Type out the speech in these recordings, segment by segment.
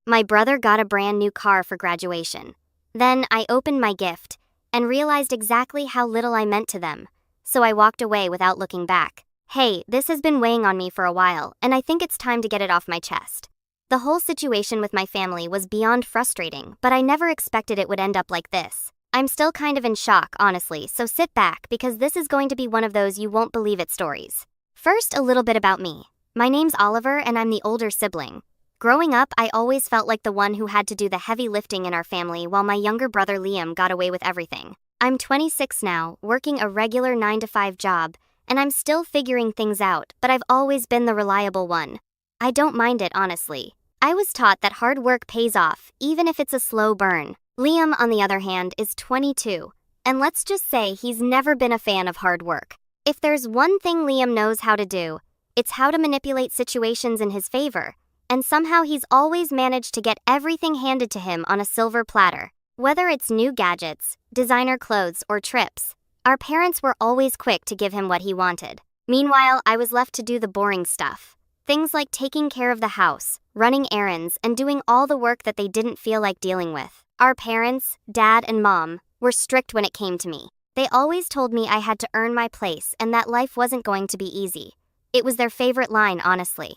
My brother got a brand new car for graduation. Then I opened my gift and realized exactly how little I meant to them. So I walked away without looking back. Hey, this has been weighing on me for a while, and I think it's time to get it off my chest. The whole situation with my family was beyond frustrating, but I never expected it would end up like this. I'm still kind of in shock, honestly, so sit back because this is going to be one of those you won't believe it stories. First, a little bit about me. My name's Oliver, and I'm the older sibling. Growing up, I always felt like the one who had to do the heavy lifting in our family while my younger brother Liam got away with everything. I'm 26 now, working a regular 9-to-5 job, and I'm still figuring things out, but I've always been the reliable one. I don't mind it, honestly. I was taught that hard work pays off, even if it's a slow burn. Liam, on the other hand, is 22, and let's just say he's never been a fan of hard work. If there's one thing Liam knows how to do, it's how to manipulate situations in his favor, and somehow he's always managed to get everything handed to him on a silver platter. Whether it's new gadgets, designer clothes, or trips, our parents were always quick to give him what he wanted. Meanwhile, I was left to do the boring stuff. Things like taking care of the house, running errands, and doing all the work that they didn't feel like dealing with. Our parents, Dad and Mom, were strict when it came to me. They always told me I had to earn my place and that life wasn't going to be easy. It was their favorite line, honestly.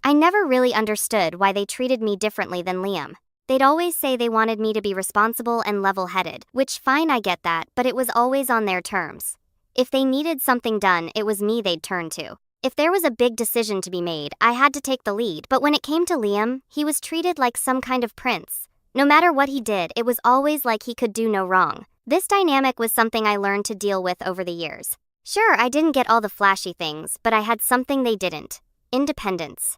I never really understood why they treated me differently than Liam. They'd always say they wanted me to be responsible and level-headed, which fine, I get that, but it was always on their terms. If they needed something done, it was me they'd turn to. If there was a big decision to be made, I had to take the lead, but when it came to Liam, he was treated like some kind of prince. No matter what he did, it was always like he could do no wrong. This dynamic was something I learned to deal with over the years. Sure, I didn't get all the flashy things, but I had something they didn't: independence.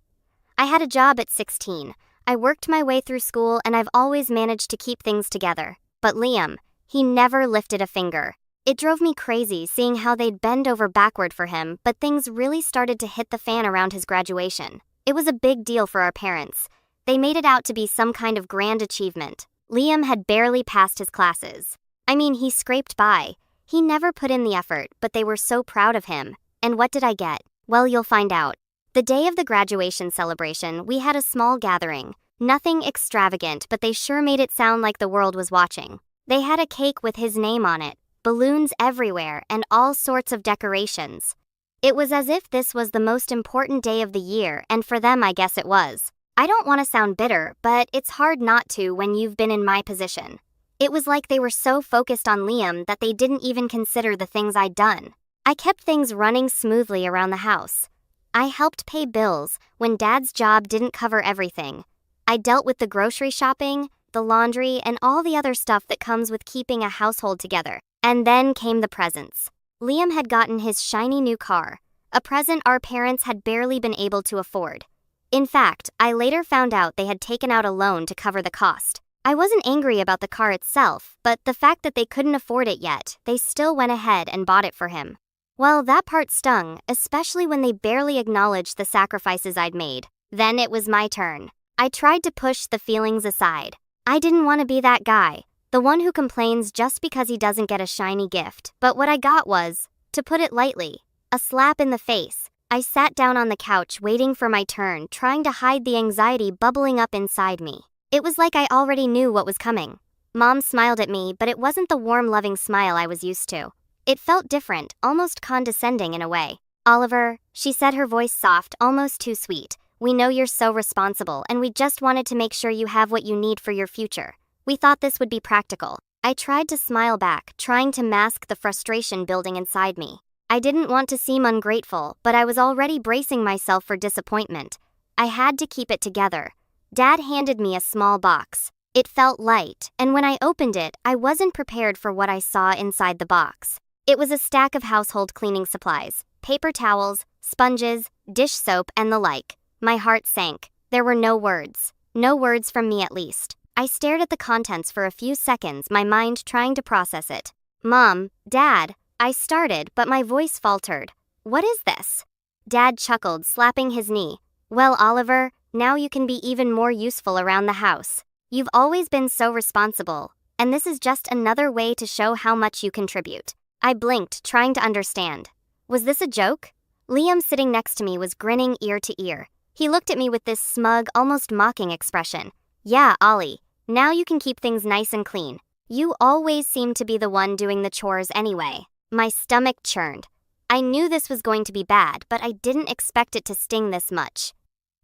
I had a job at 16. I worked my way through school, and I've always managed to keep things together. But Liam, he never lifted a finger. It drove me crazy seeing how they'd bend over backward for him, but things really started to hit the fan around his graduation. It was a big deal for our parents. They made it out to be some kind of grand achievement. Liam had barely passed his classes. I mean, he scraped by. He never put in the effort, but they were so proud of him. And what did I get? Well, you'll find out. The day of the graduation celebration, we had a small gathering. Nothing extravagant, but they sure made it sound like the world was watching. They had a cake with his name on it, balloons everywhere, and all sorts of decorations. It was as if this was the most important day of the year, and for them, I guess it was. I don't want to sound bitter, but it's hard not to when you've been in my position. It was like they were so focused on Liam that they didn't even consider the things I'd done. I kept things running smoothly around the house. I helped pay bills when Dad's job didn't cover everything. I dealt with the grocery shopping, the laundry, and all the other stuff that comes with keeping a household together. And then came the presents. Liam had gotten his shiny new car, a present our parents had barely been able to afford. In fact, I later found out they had taken out a loan to cover the cost. I wasn't angry about the car itself, but the fact that they couldn't afford it yet, they still went ahead and bought it for him. Well, that part stung, especially when they barely acknowledged the sacrifices I'd made. Then it was my turn. I tried to push the feelings aside. I didn't want to be that guy, the one who complains just because he doesn't get a shiny gift. But what I got was, to put it lightly, a slap in the face. I sat down on the couch waiting for my turn, trying to hide the anxiety bubbling up inside me. It was like I already knew what was coming. Mom smiled at me, but it wasn't the warm, loving smile I was used to. It felt different, almost condescending in a way. "Oliver," she said, her voice soft, almost too sweet. "We know you're so responsible, and we just wanted to make sure you have what you need for your future. We thought this would be practical." I tried to smile back, trying to mask the frustration building inside me. I didn't want to seem ungrateful, but I was already bracing myself for disappointment. I had to keep it together. Dad handed me a small box. It felt light, and when I opened it, I wasn't prepared for what I saw inside the box. It was a stack of household cleaning supplies, paper towels, sponges, dish soap, and the like. My heart sank. There were no words. No words from me, at least. I stared at the contents for a few seconds, my mind trying to process it. "Mom, Dad," I started, but my voice faltered. "What is this?" Dad chuckled, slapping his knee. "Well, Oliver, now you can be even more useful around the house. You've always been so responsible, and this is just another way to show how much you contribute." I blinked, trying to understand. Was this a joke? Liam, sitting next to me, was grinning ear to ear. He looked at me with this smug, almost mocking expression. Yeah, Ollie. Now you can keep things nice and clean. You always seem to be the one doing the chores anyway. My stomach churned. I knew this was going to be bad, but I didn't expect it to sting this much.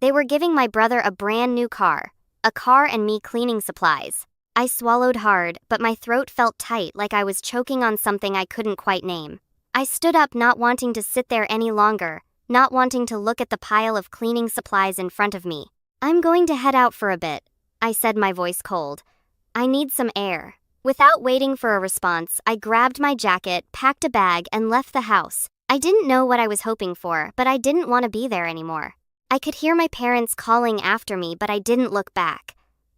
They were giving my brother a brand new car. A car and me cleaning supplies. I swallowed hard, but my throat felt tight like I was choking on something I couldn't quite name. I stood up, not wanting to sit there any longer, not wanting to look at the pile of cleaning supplies in front of me. I'm going to head out for a bit, I said, my voice cold. I need some air. Without waiting for a response, I grabbed my jacket, packed a bag, and left the house. I didn't know what I was hoping for, but I didn't want to be there anymore. I could hear my parents calling after me, but I didn't look back.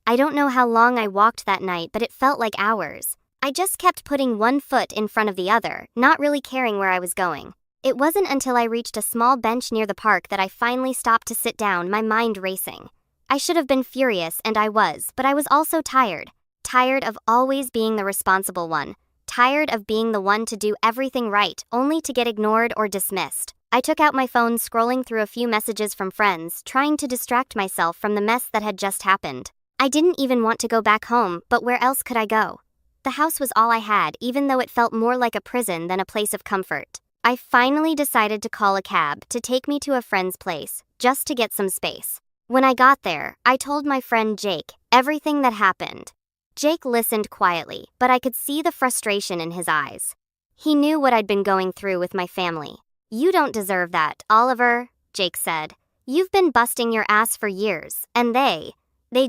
I don't know how long I walked that night, but it felt like hours. I just kept putting one foot in front of the other, not really caring where I was going. It wasn't until I reached a small bench near the park that I finally stopped to sit down, my mind racing. I should have been furious, and I was, but I was also tired. Tired of always being the responsible one. Tired of being the one to do everything right, only to get ignored or dismissed. I took out my phone, scrolling through a few messages from friends, trying to distract myself from the mess that had just happened. I didn't even want to go back home, but where else could I go? The house was all I had, even though it felt more like a prison than a place of comfort. I finally decided to call a cab to take me to a friend's place, just to get some space. When I got there, I told my friend Jake everything that happened. Jake listened quietly, but I could see the frustration in his eyes. He knew what I'd been going through with my family. You don't deserve that, Oliver, Jake said. You've been busting your ass for years, and they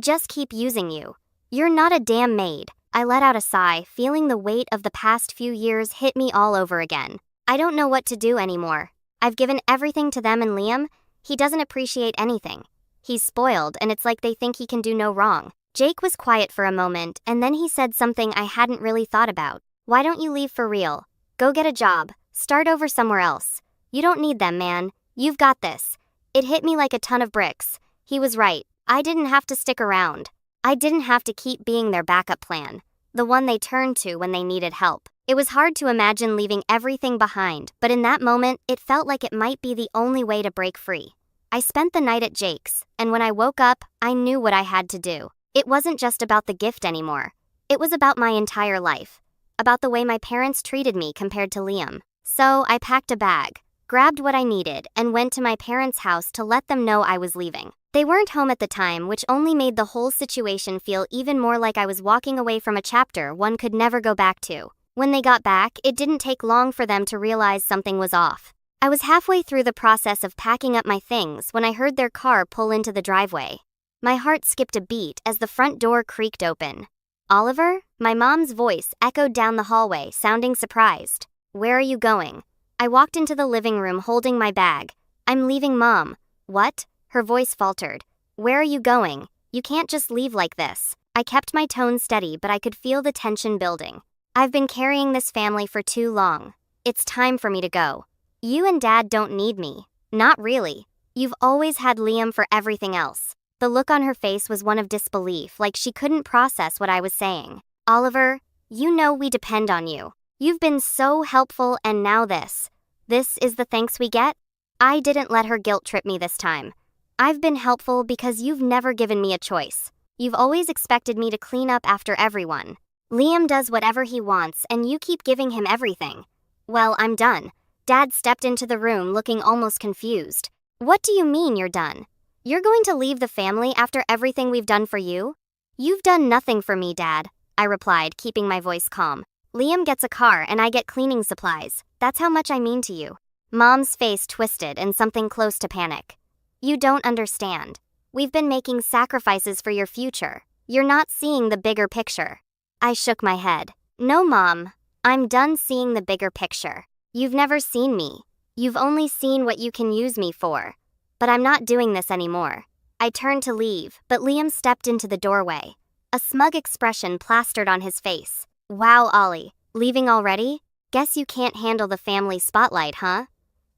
just keep using you. You're not a damn maid. I let out a sigh, feeling the weight of the past few years hit me all over again. I don't know what to do anymore. I've given everything to them, and Liam, he doesn't appreciate anything. He's spoiled, and it's like they think he can do no wrong. Jake was quiet for a moment, and then he said something I hadn't really thought about. Why don't you leave for real? Go get a job. Start over somewhere else. You don't need them, man. You've got this. It hit me like a ton of bricks. He was right. I didn't have to stick around. I didn't have to keep being their backup plan, the one they turned to when they needed help. It was hard to imagine leaving everything behind, but in that moment, it felt like it might be the only way to break free. I spent the night at Jake's, and when I woke up, I knew what I had to do. It wasn't just about the gift anymore. It was about my entire life. About the way my parents treated me compared to Liam. So I packed a bag, grabbed what I needed, and went to my parents' house to let them know I was leaving. They weren't home at the time, which only made the whole situation feel even more like I was walking away from a chapter one could never go back to. When they got back, it didn't take long for them to realize something was off. I was halfway through the process of packing up my things when I heard their car pull into the driveway. My heart skipped a beat as the front door creaked open. Oliver? My mom's voice echoed down the hallway, sounding surprised. Where are you going? I walked into the living room holding my bag. I'm leaving, Mom. What? Her voice faltered. Where are you going? You can't just leave like this. I kept my tone steady, but I could feel the tension building. I've been carrying this family for too long. It's time for me to go. You and Dad don't need me. Not really. You've always had Liam for everything else. The look on her face was one of disbelief, like she couldn't process what I was saying. Oliver, you know we depend on you. You've been so helpful, and now this. This is the thanks we get? I didn't let her guilt trip me this time. I've been helpful because you've never given me a choice. You've always expected me to clean up after everyone. Liam does whatever he wants, and you keep giving him everything. Well, I'm done. Dad stepped into the room looking almost confused. What do you mean you're done? You're going to leave the family after everything we've done for you? You've done nothing for me, Dad, I replied, keeping my voice calm. Liam gets a car and I get cleaning supplies. That's how much I mean to you. Mom's face twisted in something close to panic. You don't understand. We've been making sacrifices for your future. You're not seeing the bigger picture. I shook my head. No, Mom. I'm done seeing the bigger picture. You've never seen me. You've only seen what you can use me for. But I'm not doing this anymore. I turned to leave, but Liam stepped into the doorway. A smug expression plastered on his face. Wow, Ollie, leaving already? Guess you can't handle the family spotlight, huh?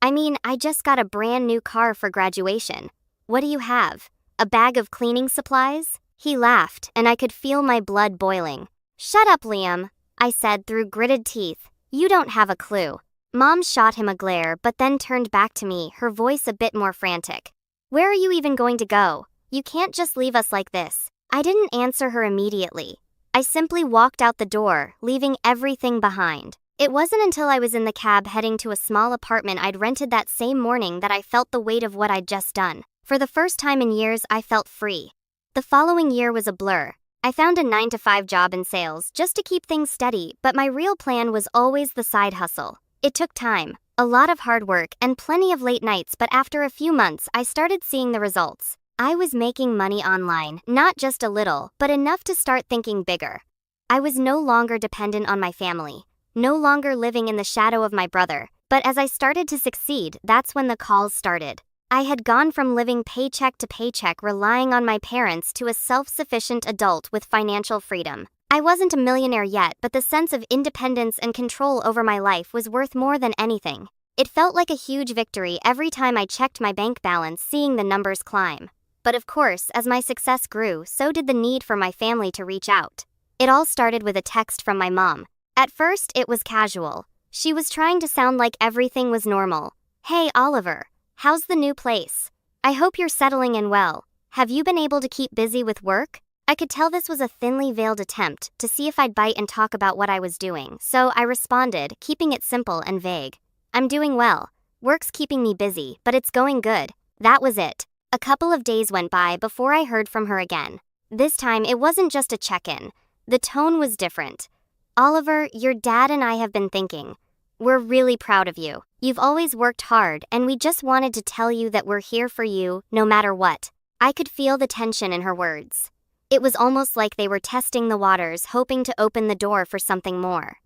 I mean, I just got a brand new car for graduation. What do you have? A bag of cleaning supplies? He laughed, and I could feel my blood boiling. Shut up, Liam, I said through gritted teeth. You don't have a clue. Mom shot him a glare, but then turned back to me, her voice a bit more frantic. Where are you even going to go? You can't just leave us like this. I didn't answer her immediately. I simply walked out the door, leaving everything behind. It wasn't until I was in the cab heading to a small apartment I'd rented that same morning that I felt the weight of what I'd just done. For the first time in years, I felt free. The following year was a blur. I found a 9-to-5 job in sales just to keep things steady, but my real plan was always the side hustle. It took time, a lot of hard work, and plenty of late nights, but after a few months, I started seeing the results. I was making money online, not just a little, but enough to start thinking bigger. I was no longer dependent on my family, no longer living in the shadow of my brother, but as I started to succeed, that's when the calls started. I had gone from living paycheck to paycheck relying on my parents to a self-sufficient adult with financial freedom. I wasn't a millionaire yet, but the sense of independence and control over my life was worth more than anything. It felt like a huge victory every time I checked my bank balance, seeing the numbers climb. But of course, as my success grew, so did the need for my family to reach out. It all started with a text from my mom. At first, it was casual. She was trying to sound like everything was normal. "Hey, Oliver. How's the new place? I hope you're settling in well. Have you been able to keep busy with work?" I could tell this was a thinly veiled attempt to see if I'd bite and talk about what I was doing, so I responded, keeping it simple and vague. "I'm doing well. Work's keeping me busy, but it's going good." That was it. A couple of days went by before I heard from her again. This time, it wasn't just a check-in. The tone was different. "Oliver, your dad and I have been thinking. We're really proud of you. You've always worked hard, and we just wanted to tell you that we're here for you, no matter what." I could feel the tension in her words. It was almost like they were testing the waters, hoping to open the door for something more.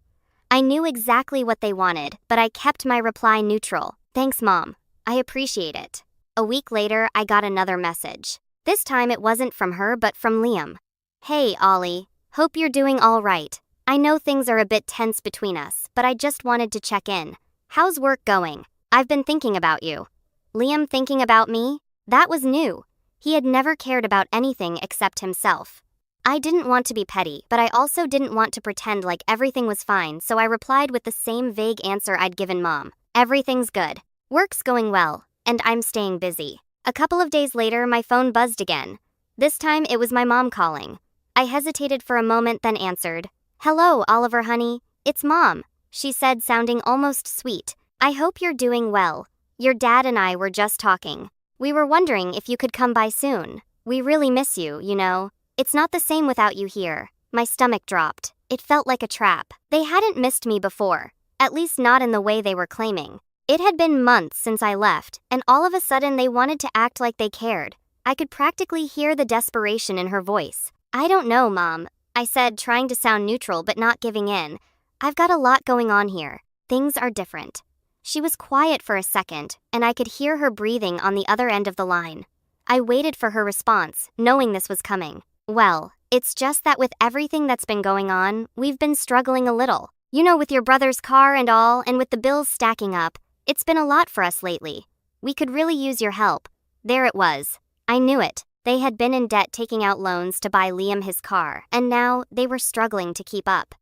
I knew exactly what they wanted, but I kept my reply neutral. "Thanks, Mom. I appreciate it." A week later, I got another message. This time it wasn't from her, but from Liam. "Hey, Ollie. Hope you're doing all right. I know things are a bit tense between us, but I just wanted to check in. How's work going? I've been thinking about you." Liam thinking about me? That was new. He had never cared about anything except himself. I didn't want to be petty, but I also didn't want to pretend like everything was fine, so I replied with the same vague answer I'd given Mom. "Everything's good. Work's going well, and I'm staying busy." A couple of days later, my phone buzzed again. This time, it was my mom calling. I hesitated for a moment, then answered. "Hello, Oliver, honey. It's Mom," she said, sounding almost sweet. "I hope you're doing well. Your dad and I were just talking. We were wondering if you could come by soon. We really miss you, you know. It's not the same without you here." My stomach dropped. It felt like a trap. They hadn't missed me before, at least not in the way they were claiming. It had been months since I left, and all of a sudden they wanted to act like they cared. I could practically hear the desperation in her voice. "I don't know, Mom," I said, trying to sound neutral but not giving in. "I've got a lot going on here. Things are different." She was quiet for a second, and I could hear her breathing on the other end of the line. I waited for her response, knowing this was coming. "Well, it's just that with everything that's been going on, we've been struggling a little. You know, with your brother's car and all, and with the bills stacking up, it's been a lot for us lately. We could really use your help." There it was. I knew it. They had been in debt taking out loans to buy Liam his car, and now they were struggling to keep up.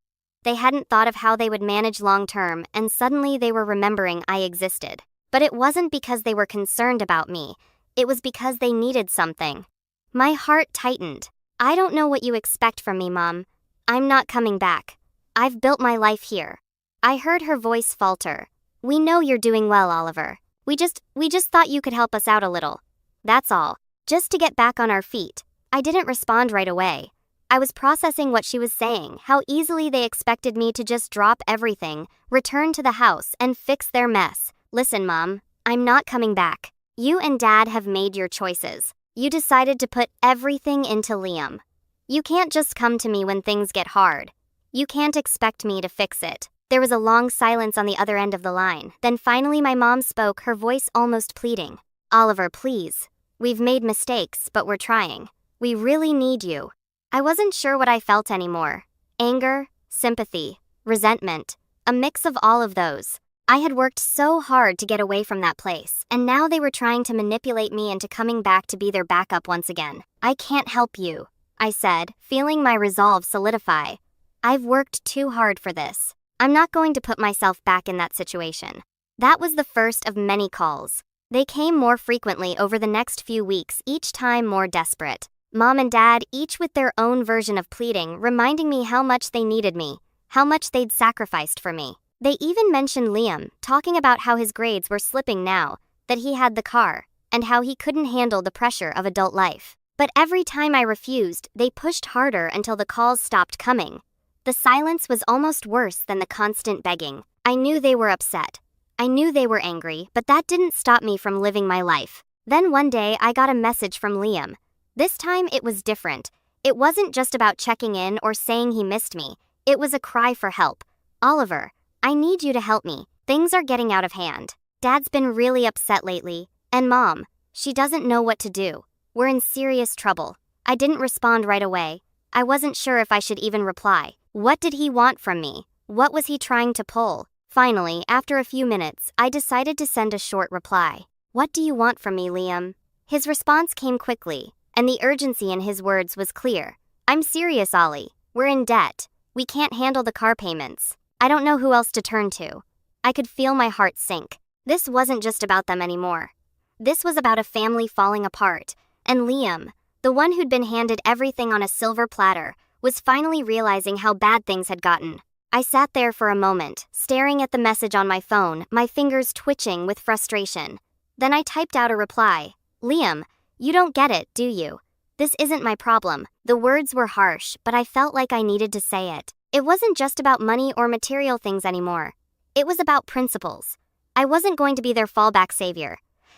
They hadn't thought of how they would manage long-term, and suddenly they were remembering I existed. But it wasn't because they were concerned about me. It was because they needed something. My heart tightened. "I don't know what you expect from me, Mom. I'm not coming back. I've built my life here." I heard her voice falter. "We know you're doing well, Oliver. We just thought you could help us out a little. That's all. Just to get back on our feet." I didn't respond right away. I was processing what she was saying, how easily they expected me to just drop everything, return to the house, and fix their mess. "Listen, Mom, I'm not coming back. You and Dad have made your choices. You decided to put everything into Liam. You can't just come to me when things get hard. You can't expect me to fix it." There was a long silence on the other end of the line. Then finally my mom spoke, her voice almost pleading. "Oliver, please. We've made mistakes, but we're trying. We really need you." I wasn't sure what I felt anymore. Anger, sympathy, resentment, a mix of all of those. I had worked so hard to get away from that place, and now they were trying to manipulate me into coming back to be their backup once again. "I can't help you," I said, feeling my resolve solidify. "I've worked too hard for this. I'm not going to put myself back in that situation." That was the first of many calls. They came more frequently over the next few weeks, each time more desperate. Mom and Dad, each with their own version of pleading, reminding me how much they needed me, how much they'd sacrificed for me. They even mentioned Liam, talking about how his grades were slipping now that he had the car, and how he couldn't handle the pressure of adult life. But every time I refused, they pushed harder until the calls stopped coming. The silence was almost worse than the constant begging. I knew they were upset. I knew they were angry, but that didn't stop me from living my life. Then one day I got a message from Liam. This time it was different. It wasn't just about checking in or saying he missed me. It was a cry for help. Oliver, I need you to help me. Things are getting out of hand. Dad's been really upset lately. And Mom, she doesn't know what to do. We're in serious trouble. I didn't respond right away. I wasn't sure if I should even reply. What did he want from me? What was he trying to pull? Finally, after a few minutes, I decided to send a short reply. What do you want from me, Liam? His response came quickly, and the urgency in his words was clear. I'm serious, Ollie. We're in debt. We can't handle the car payments. I don't know who else to turn to. I could feel my heart sink. This wasn't just about them anymore. This was about a family falling apart, and Liam, the one who'd been handed everything on a silver platter, was finally realizing how bad things had gotten. I sat there for a moment, staring at the message on my phone, my fingers twitching with frustration. Then I typed out a reply. Liam, you don't get it, do you? This isn't my problem. The words were harsh, but I felt like I needed to say it. It wasn't just about money or material things anymore. It was about principles. I wasn't going to be their fallback savior.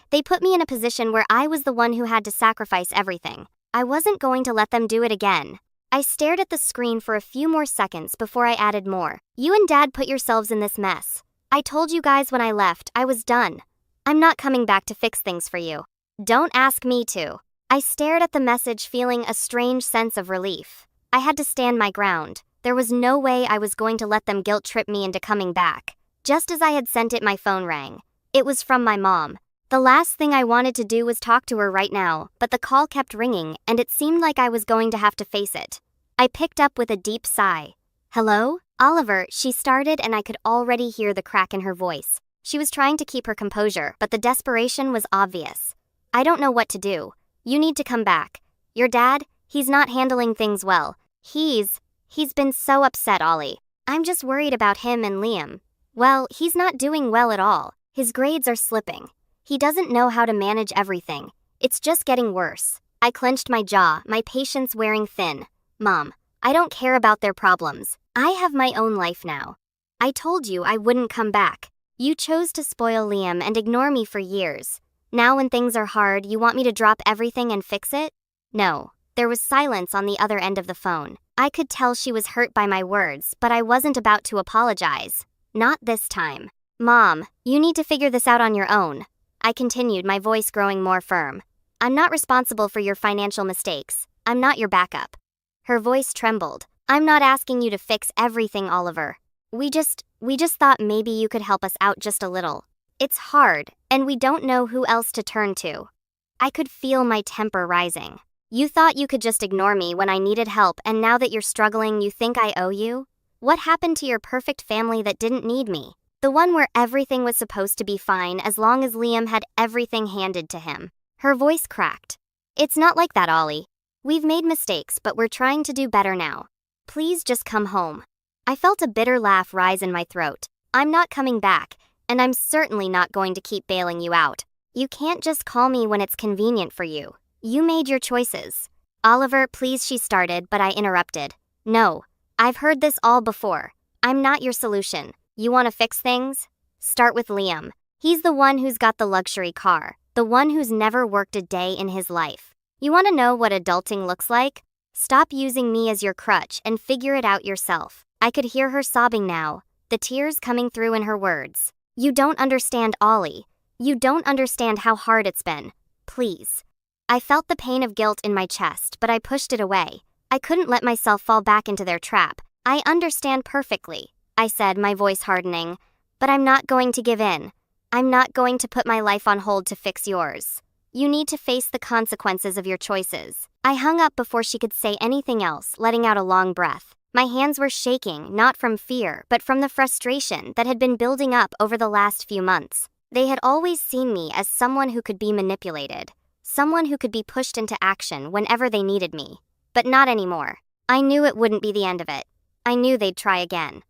They put me in a position where I was the one who had to sacrifice everything. I wasn't going to let them do it again. I stared at the screen for a few more seconds before I added more. You and Dad put yourselves in this mess. I told you guys when I left, I was done. I'm not coming back to fix things for you. Don't ask me to. I stared at the message, feeling a strange sense of relief. I had to stand my ground. There was no way I was going to let them guilt trip me into coming back. Just as I had sent it, my phone rang. It was from my mom. The last thing I wanted to do was talk to her right now, but the call kept ringing, and it seemed like I was going to have to face it. I picked up with a deep sigh. Hello? Oliver, she started, and I could already hear the crack in her voice. She was trying to keep her composure, but the desperation was obvious. I don't know what to do. You need to come back. Your dad, he's not handling things well. He's been so upset, Ollie. I'm just worried about him and Liam. Well, he's not doing well at all. His grades are slipping. He doesn't know how to manage everything. It's just getting worse. I clenched my jaw, my patience wearing thin. Mom, I don't care about their problems. I have my own life now. I told you I wouldn't come back. You chose to spoil Liam and ignore me for years. Now when things are hard, you want me to drop everything and fix it? No. There was silence on the other end of the phone. I could tell she was hurt by my words, but I wasn't about to apologize. Not this time. Mom, you need to figure this out on your own. I continued, my voice growing more firm. I'm not responsible for your financial mistakes. I'm not your backup. Her voice trembled. I'm not asking you to fix everything, Oliver. We just thought maybe you could help us out just a little. It's hard, and we don't know who else to turn to. I could feel my temper rising. You thought you could just ignore me when I needed help, and now that you're struggling, you think I owe you? What happened to your perfect family that didn't need me? The one where everything was supposed to be fine as long as Liam had everything handed to him. Her voice cracked. It's not like that, Ollie. We've made mistakes, but we're trying to do better now. Please just come home. I felt a bitter laugh rise in my throat. I'm not coming back, and I'm certainly not going to keep bailing you out. You can't just call me when it's convenient for you. You made your choices. Oliver, please, she started, but I interrupted. No, I've heard this all before. I'm not your solution. You want to fix things? Start with Liam. He's the one who's got the luxury car, the one who's never worked a day in his life. You want to know what adulting looks like? Stop using me as your crutch and figure it out yourself. I could hear her sobbing now, the tears coming through in her words. You don't understand, Ollie. You don't understand how hard it's been. Please. I felt the pain of guilt in my chest, but I pushed it away. I couldn't let myself fall back into their trap. I understand perfectly, I said, my voice hardening. But I'm not going to give in. I'm not going to put my life on hold to fix yours. You need to face the consequences of your choices. I hung up before she could say anything else, letting out a long breath. My hands were shaking, not from fear, but from the frustration that had been building up over the last few months. They had always seen me as someone who could be manipulated, someone who could be pushed into action whenever they needed me. But not anymore. I knew it wouldn't be the end of it. I knew they'd try again.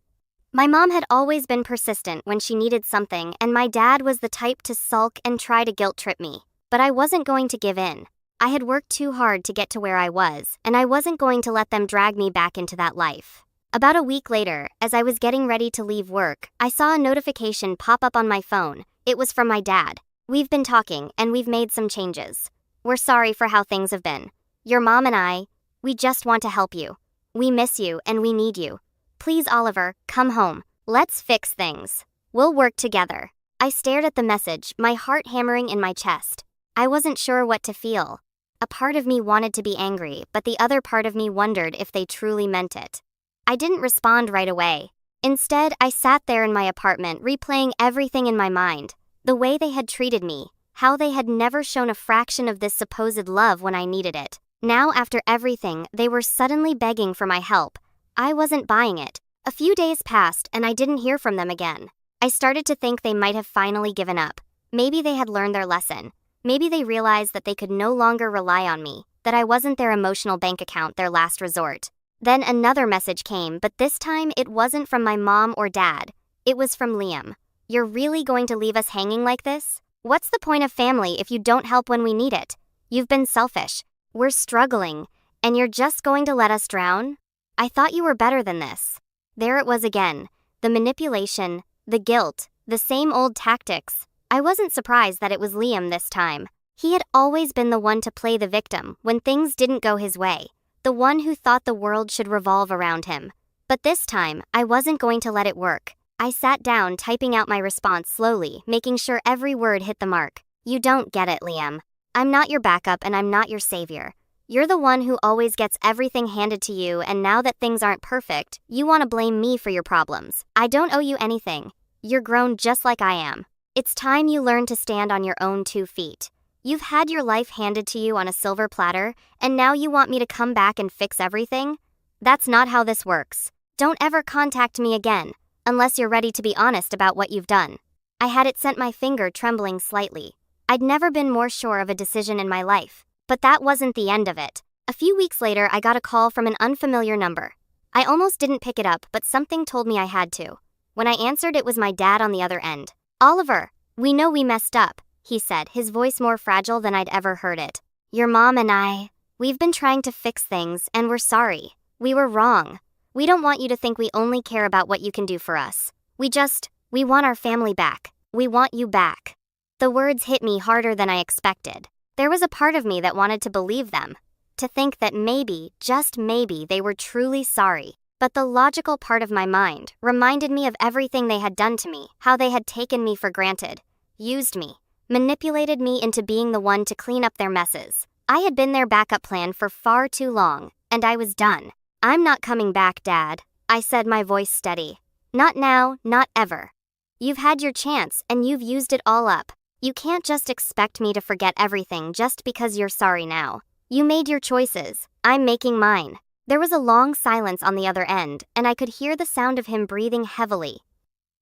My mom had always been persistent when she needed something, and my dad was the type to sulk and try to guilt-trip me. But I wasn't going to give in. I had worked too hard to get to where I was, and I wasn't going to let them drag me back into that life. About a week later, as I was getting ready to leave work, I saw a notification pop up on my phone. It was from my dad. "We've been talking, and we've made some changes. We're sorry for how things have been. Your mom and we just want to help you. We miss you and we need you. Please, Oliver, come home. Let's fix things. We'll work together." I stared at the message, my heart hammering in my chest. I wasn't sure what to feel. A part of me wanted to be angry, but the other part of me wondered if they truly meant it. I didn't respond right away. Instead, I sat there in my apartment replaying everything in my mind. The way they had treated me, how they had never shown a fraction of this supposed love when I needed it. Now, after everything, they were suddenly begging for my help. I wasn't buying it. A few days passed and I didn't hear from them again. I started to think they might have finally given up. Maybe they had learned their lesson. Maybe they realized that they could no longer rely on me, that I wasn't their emotional bank account, their last resort. Then another message came, but this time it wasn't from my mom or dad. It was from Liam. "You're really going to leave us hanging like this? What's the point of family if you don't help when we need it? You've been selfish. We're struggling, and you're just going to let us drown? I thought you were better than this." There it was again. The manipulation, the guilt, the same old tactics. I wasn't surprised that it was Liam this time. He had always been the one to play the victim when things didn't go his way, the one who thought the world should revolve around him. But this time, I wasn't going to let it work. I sat down, typing out my response slowly, making sure every word hit the mark. "You don't get it, Liam. I'm not your backup and I'm not your savior. You're the one who always gets everything handed to you, and now that things aren't perfect, you want to blame me for your problems. I don't owe you anything. You're grown just like I am. It's time you learn to stand on your own 2 feet. You've had your life handed to you on a silver platter, and now you want me to come back and fix everything? That's not how this works. Don't ever contact me again, unless you're ready to be honest about what you've done." I had it sent my finger trembling slightly. I'd never been more sure of a decision in my life. But that wasn't the end of it. A few weeks later, I got a call from an unfamiliar number. I almost didn't pick it up, but something told me I had to. When I answered, it was my dad on the other end. "Oliver, we know we messed up," he said, his voice more fragile than I'd ever heard it. "Your mom and we've been trying to fix things, and we're sorry. We were wrong. We don't want you to think we only care about what you can do for us. We want our family back. We want you back." The words hit me harder than I expected. There was a part of me that wanted to believe them, to think that maybe, just maybe, they were truly sorry. But the logical part of my mind reminded me of everything they had done to me, how they had taken me for granted, used me, manipulated me into being the one to clean up their messes. I had been their backup plan for far too long, and I was done. "I'm not coming back, Dad," I said, my voice steady. "Not now, not ever. You've had your chance, and you've used it all up. You can't just expect me to forget everything just because you're sorry now. You made your choices. I'm making mine." There was a long silence on the other end, and I could hear the sound of him breathing heavily.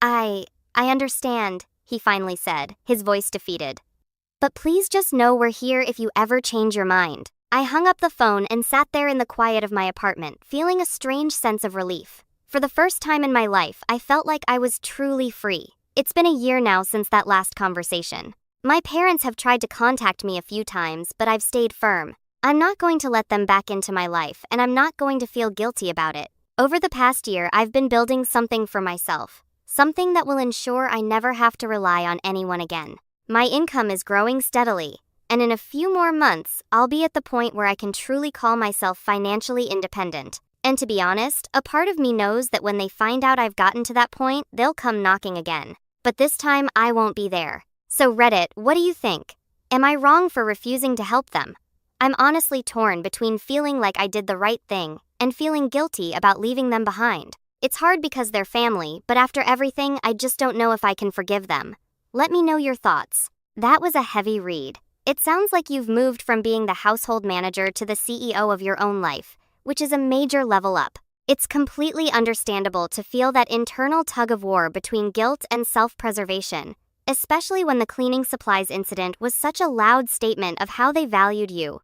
I understand," he finally said, his voice defeated. "But please just know we're here if you ever change your mind." I hung up the phone and sat there in the quiet of my apartment, feeling a strange sense of relief. For the first time in my life, I felt like I was truly free. It's been a year now since that last conversation. My parents have tried to contact me a few times, but I've stayed firm. I'm not going to let them back into my life, and I'm not going to feel guilty about it. Over the past year, I've been building something for myself, something that will ensure I never have to rely on anyone again. My income is growing steadily, and in a few more months, I'll be at the point where I can truly call myself financially independent. And to be honest, a part of me knows that when they find out I've gotten to that point, they'll come knocking again. But this time, I won't be there. So Reddit, what do you think? Am I wrong for refusing to help them? I'm honestly torn between feeling like I did the right thing and feeling guilty about leaving them behind. It's hard because they're family, but after everything, I just don't know if I can forgive them. Let me know your thoughts. That was a heavy read. It sounds like you've moved from being the household manager to the CEO of your own life, which is a major level up. It's completely understandable to feel that internal tug of war between guilt and self-preservation, especially when the cleaning supplies incident was such a loud statement of how they valued you.